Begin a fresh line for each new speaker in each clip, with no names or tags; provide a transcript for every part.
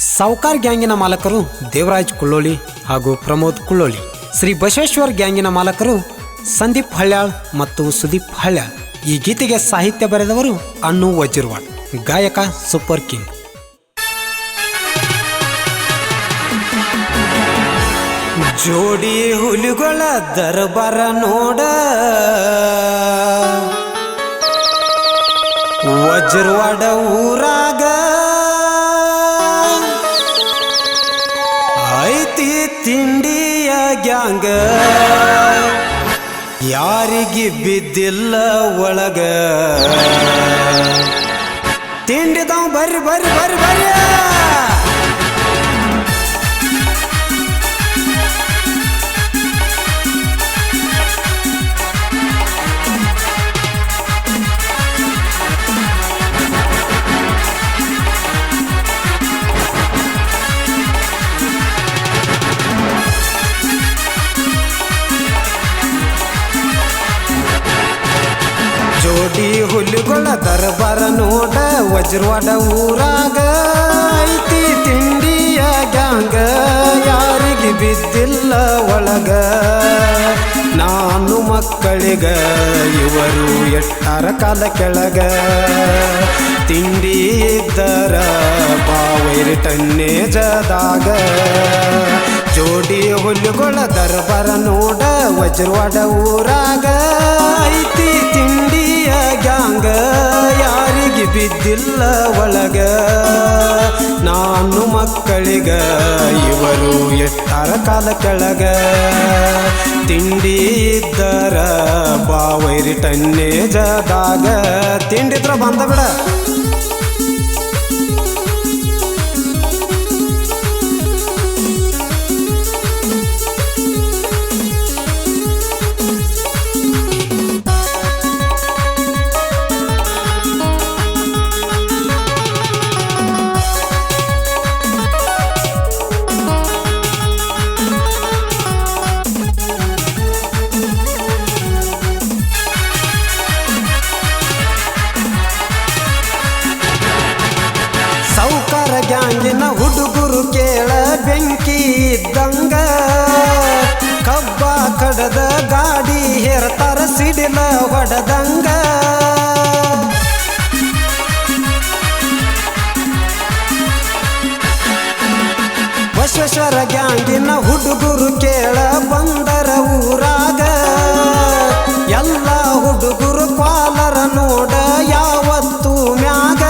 ಸಾವುಕಾರ್ ಗ್ಯಾಂಗಿನ ಮಾಲಕರು ದೇವರಾಜ್ ಕುಳ್ಳೋಳಿ ಹಾಗೂ ಪ್ರಮೋದ್ ಕುಳ್ಳೋಳಿ. ಶ್ರೀ ಬಸವೇಶ್ವರ್ ಗ್ಯಾಂಗಿನ ಮಾಲಕರು ಸಂದೀಪ್ ಹಳ್ಯಾಳ್ ಮತ್ತು ಸುದೀಪ್ ಹಳ್ಯಾಳ್. ಈ ಗೀತೆಗೆ ಸಾಹಿತ್ಯ ಬರೆದವರು ಅನ್ನು ವಜ್ರವಾಡ್, ಗಾಯಕ ಸೂಪರ್ ಕಿಂಗ್. ಜೋಡಿ ಹುಲಿಗಳ ದರ್ಬಾರ ನೋಡ, ವಜ್ರವಾಡ ಊರಾಗ ಐತಿ ತಿಂಡಿಯ ಗ್ಯಾಂಗ, ಯಾರಿಗೆ ಬಿದ್ದಿಲ್ಲ ಒಳಗ. ತಿಂಡಿದವ್ ಬರ್ರಿ ಬರ್ರಿ ಬರ್ರಿ ಬರ್ರಿ. ಜೋಡಿ ಹುಲಿಗಳ ದರ್ಬಾರ ನೋಡ, ವಜ್ರವಾಡ ಊರಾಗ ಐತಿ ತಿಂಡಿಯ ಗ್ಯಾಂಗ, ಯಾರಿಗೆ ಬಿದ್ದಿಲ್ಲ ಒಳಗ. ನಾನು ಮಕ್ಕಳಿಗ ಇವರು ಎಟ್ಟಾರ ಕಾಲ ಕೆಳಗ, ತಿಂಡಿ ಇದ್ದರ ಬಾವೈರಿ ಟನ್ನೇಜದಾಗ. ಜೋಡಿ ಹುಲಿಗಳ ದರ್ಬಾರ ನೋಡ, ವಜ್ರವಾಡ ಊರಾಗ ಐತಿ ತಿಂಡಿಯ ಗ್ಯಾಂಗ, ಯಾರಿಗೆ ಬಿದ್ದಿಲ್ಲ ಒಳಗ. ನಾನು ಮಕ್ಕಳಿಗ ಇವರು ಎಟ್ಟಾರ ಕಾಲ ಕೆಳಗ, ತಿಂಡಿ ಇದ್ದರ ಬಾವೈರಿ ಟನ್ನೇಜದಾಗ. ತಿಂಡಿದ್ರ ಬಂದ ಬಿಡ. ಸಾವುಕಾರ ಗ್ಯಾಂಗಿನ ಹುಡುಗರು ಕೇಳ ಬೆಂಕಿ ಇದ್ದಂಗ, ಕಬ್ಬ ಕಡದ ಗಾಡಿ ಹೇರ್ತಾರ ಸಿಡಿಲ ಹೊಡೆದಂಗ. ಬಸವೇಶ್ವರ ಗ್ಯಾಂಗಿನ ಹುಡುಗರು ಕೇಳ ಬಂದರ ಊರಾಗ, ಎಲ್ಲ ಹುಡುಗರು ಕಾಲರ ನೋಡ ಯಾವತ್ತು ಮ್ಯಾಗ.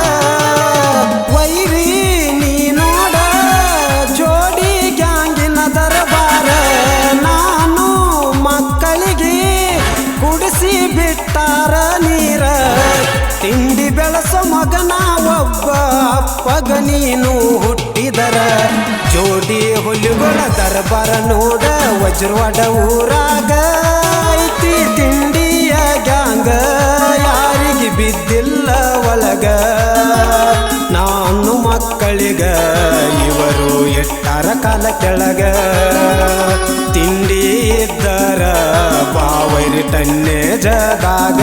ವೈರಿ ನೀ ನೋಡ ಜೋಡಿ ಗ್ಯಾಂಗಿನ ದರ್ಬಾರ, ನಾನು ಮಕ್ಕಳಿಗೆ ಕುಡಿಸಿ ಬಿಟ್ಟಾರ ನೀರ. ತಿಂಡಿ ಬೆಳಸೋ ಮಗನ ಒಬ್ಬ ಅಪ್ಪಗ ನೀನು ಹುಟ್ಟಿದರ. ಜೋಡಿ ಹುಲಿಗಳ ದರ್ಬಾರ ನೋಡ, ವಜ್ರವಾಡ ಊರಾಗ ಐತಿ ತಿಂಡಿಯ ಗ್ಯಾಂಗ, ಯಾರಿಗೆ ಬಿದ್ದಿಲ್ಲ ಒಳಗ. ನಾನು ಮಕ್ಕಳಿಗ ಇವರು ಎಟ್ಟಾರ ಕಾಲ ಕೆಳಗ, ತಿಂಡಿ ಇದ್ದರ ಬಾವೈರಿ ಟನ್ನೇಜದಾಗ.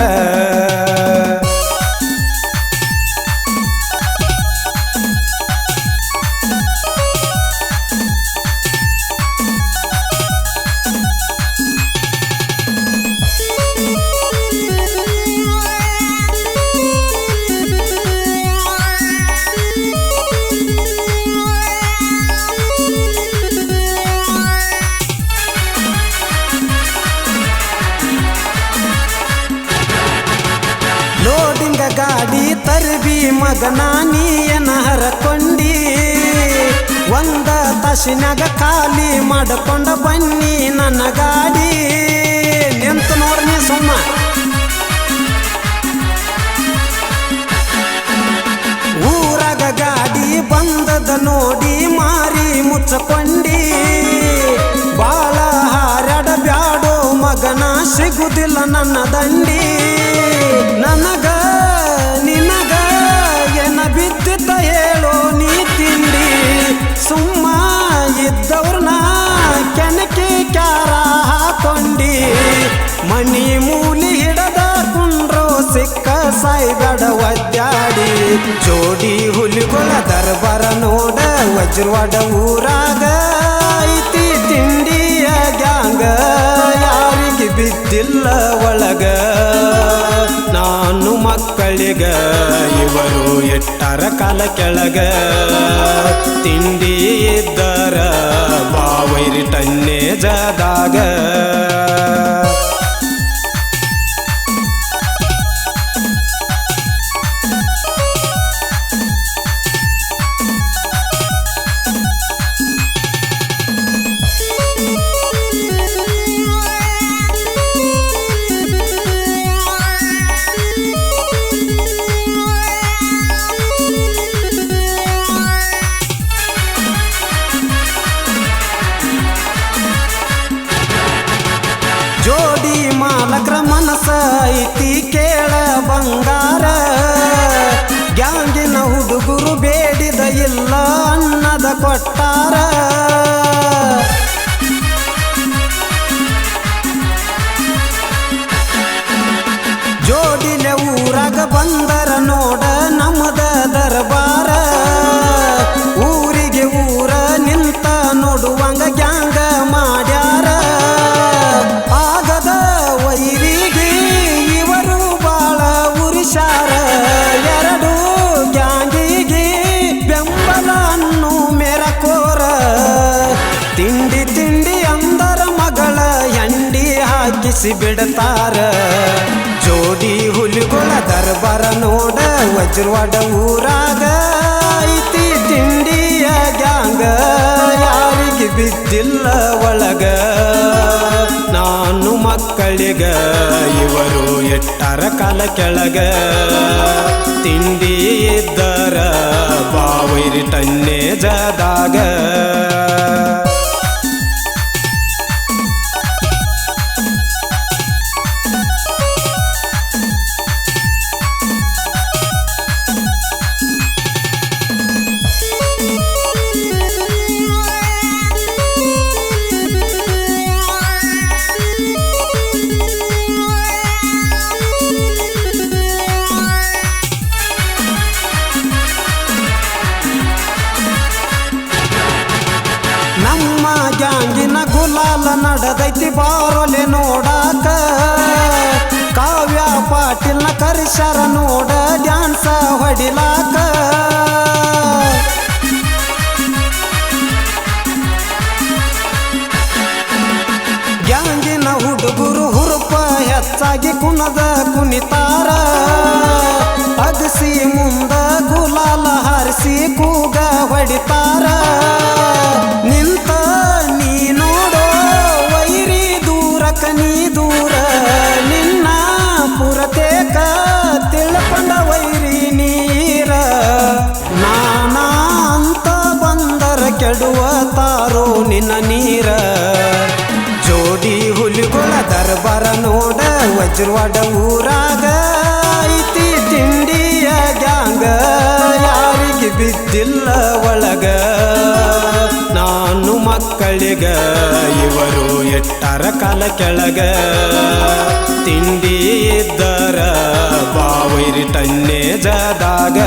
ಲೋಡಿಂಗ ಗಾಡಿ ತರ್ಬಿ ಮಗನ ನೀಯನ ಹರಕೊಂಡಿ, ಒಂದ ತಾಸಿನಾಗ ಖಾಲಿ ಮಾಡ್ಕೊಂಡ ಬನ್ನಿ ನನ್ನ ಗಾಡಿ. ನಿಂತು ನೋಡ್ನಿ ಸುಮ್ಮ. ಊರಾಗ ಗಾಡಿ ಬಂದದ ನೋಡಿ ಮಾರಿ ಮುಚ್ಚಕೊಂಡಿ, ಬಾಳ ಹಾರಾಡ ಬ್ಯಾಡೋ ಮಗನ ಸಿಗುದಿಲ್ಲ ನನ್ನ ದಂಡಿ. ನನಗ ನಿನಗ ಏನ ಬಿದ್ದಿದ್ದ ಹೇಳೋ ನೀ ತಿಂಡಿ, ಸುಮ್ಮ ಇದ್ದವ್ರನ್ನ ಕೆನಕಿ ಕ್ಯಾರ ಹಾಕೊಂಡಿ. ಮಣಿ ಮೂಲಿ ಹಿಡದ ಕುಂಡ್ರೋ ಸಿಕ್ಕ ಸಾಯ್ಬೇಡ ಒದ್ದಾಡಿ. ಜೋಡಿ ಹುಲಿಗಳ ದರ್ಬಾರ ನೋಡ, ವಜ್ರವಾಡ ಊರಾಗ ಐತಿ ತಿಂಡಿಯ ಗ್ಯಾಂಗ ಯಾರಿಗೆ ಬಿದ್ದಿಲ್ಲ ಒಳಗ ನಾನು ಮಕ್ಕಳಿಗ ಇವರು ಎಟ್ಟರ ಕಾಲ ಕೆಳಗ ತಿಂಡಿ ಇದ್ದರ ಬಾವೈರಿ ಟನ್ನೇ ಜದಾಗ ಜೋಡಿ ಮಾಲಕ್ರ ಮನಸ ಐತಿ ಕೇಳ ಬಂಗಾರ ಗ್ಯಾಂಗಿನ ಹುಡುಗರು ಬೇಡಿದ ಇಲ್ಲ ಅನ್ನದ ಕೊಟ್ಟಾರ ಜೋಡಿಲೆ ಊರಾಗ ಬಂದರ ನೋಡ ನಮ್ಮದ ದರ್ಬಾರ ಊರಿಗೆ ಊರ ನಿಂತ ನೋಡುವಂಗ ಗ್ಯಾಂಗ ಮಾಡ್ಯಾರ ಆಗದ ವೈರಿಗೆ ಇವರು ಬಾಳ ಉರಿಸಾರ ಎರಡು ಗ್ಯಾಂಗಿಗೆ ಬೆಂಬಲ ಅನ್ನು ಮೆರಕೋರ ತಿಂಡಿ ತಿಂಡಿ ಅಂದರ ಮಗಳ ಎಂಡಿ ಹಾಕಿಸಿ ಬಿಡ್ತಾರ ಜೋಡಿ ಹುಲಿಗಳ ದರ್ಬಾರ ನೋಡ ವಜ್ರವಾಡ ಊರಾಗ ಐತಿ ತಿಂಡಿಯ ಗ್ಯಾಂಗ ಯಾರಿಗೆ ಬಿದ್ದಿಲ್ಲ ಒಳಗ ನಾನು ಮಕ್ಕಳಿಗ ಇವರು ಎಟ್ಟರ ಕಾಲ ಕೆಳಗ ತಿಂಡಿ ಇದ್ದರ ಬಾವೈರಿ ಟನ್ನೇ ಜದಾಗ ನಮ್ಮ ಗ್ಯಾಂಗಿನ ಗುಲಾಲ ನಡೆದೈತಿ ಬಾರೊಲೆ ನೋಡಾಕ ಕಾವ್ಯ ಪಾಟೀಲ್ನ ಕರಿಶರ ನೋಡ ಡ್ಯಾನ್ಸ ಹೊಡಿಲಾಕ ಗ್ಯಾಂಗಿನ ಹುಡುಗರು ಹುರುಪ ಹೆಚ್ಚಾಗಿ ಕುಣದ ಕುಣಿತಾರ ಅಗಸಿ ಮುಂದ ಗುಲಾಲ ಹಾರಿಸಿ ಕೂಗ ಹೊಡಿತಾರ ನಿಂತ ನೀ ನೋಡೋ ವೈರಿ ದೂರಕ ನೀ ದೂರ ನಿನ್ನ ಪುರತೇಕ ತಿಳ್ಕೊಂಡ ವೈರಿ ನೀರ ನಾನಾ ಅಂತ ಬಂದರ ಕೆಡುವ ತಾರೋ ನಿನ್ನ ನೀರ ಜೋಡಿ ಹುಲಿಗಳ ದರ್ಬಾರ ನೋಡ ವಜ್ರವಾಡ ಊರಾಗ ಐತಿ ತಿಂಡಿಯ ಗ್ಯಾಂಗ ಯಾರಿಗೆ ಬಿದ್ದಿಲ್ಲ ಒಳಗ ನಾನು ಮಕ್ಕಳಿಗ ಇವರು ಎಟ್ಟರ ಕಾಲ ಕೆಳಗ ತಿಂಡಿ ಇದ್ದರ ಬಾವೈರಿ ಟನ್ನೇ ಜದಾಗ